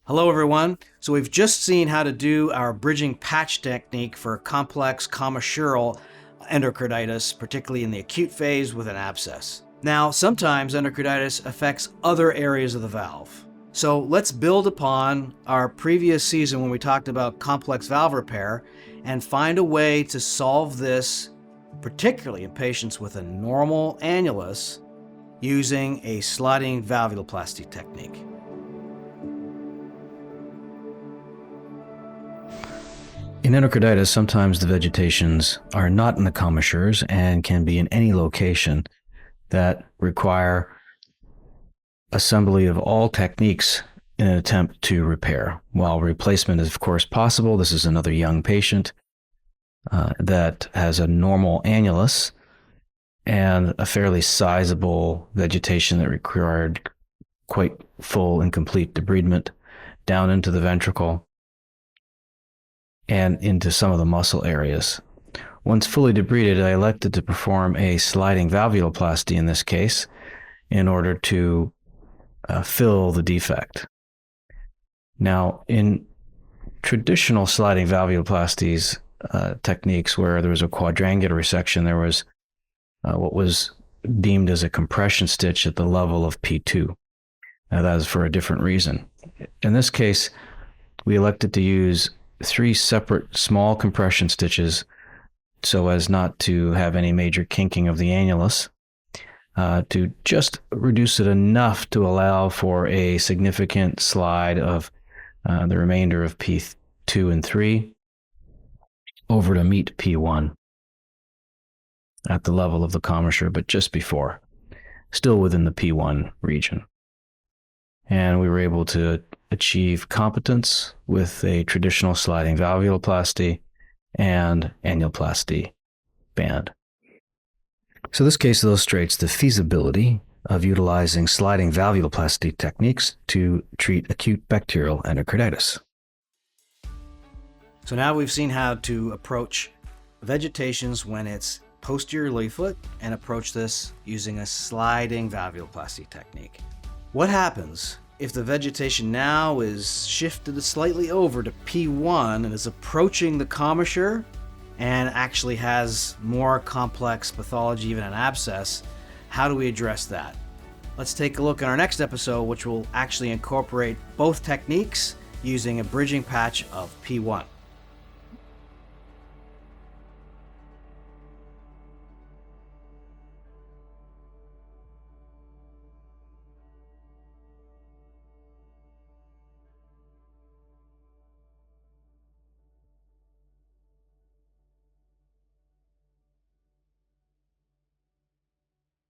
Hello everyone. So we've just seen how to do our bridging patch technique for complex commissural endocarditis, particularly in the acute phase with an abscess. Now, sometimes endocarditis affects other areas of the valve. So let's build upon our previous season when we talked about complex valve repair and find a way to solve this, particularly in patients with a normal annulus, using a sliding valvuloplasty technique. In endocarditis, sometimes the vegetations are not in the commissures and can be in any location that require assembly of all techniques in an attempt to repair. While replacement is of course possible, this is another young patient that has a normal annulus and a fairly sizable vegetation that required quite full and complete debridement down into the ventricle and into some of the muscle areas. Once fully debrided, I elected to perform a sliding valvuloplasty in this case in order to fill the defect. Now, in traditional sliding valvuloplasties techniques where there was a quadrangular resection, there was what was deemed as a compression stitch at the level of P2. Now, that is for a different reason. In this case, we elected to use 3 separate small compression stitches so as not to have any major kinking of the annulus, to just reduce it enough to allow for a significant slide of the remainder of P2 and 3 over to meet P1 at the level of the commissure, but just before, still within the P1 region. And we were able to achieve competence with a traditional sliding valvuloplasty and annuloplasty band. So this case illustrates the feasibility of utilizing sliding valvuloplasty techniques to treat acute bacterial endocarditis. So now we've seen how to approach vegetations when it's posterior leaflet and approach this using a sliding valvuloplasty technique. What happens if the vegetation now is shifted slightly over to P1 and is approaching the commissure and actually has more complex pathology, even an abscess? How do we address that? Let's take a look at our next episode, which will actually incorporate both techniques using a bridging patch of P1.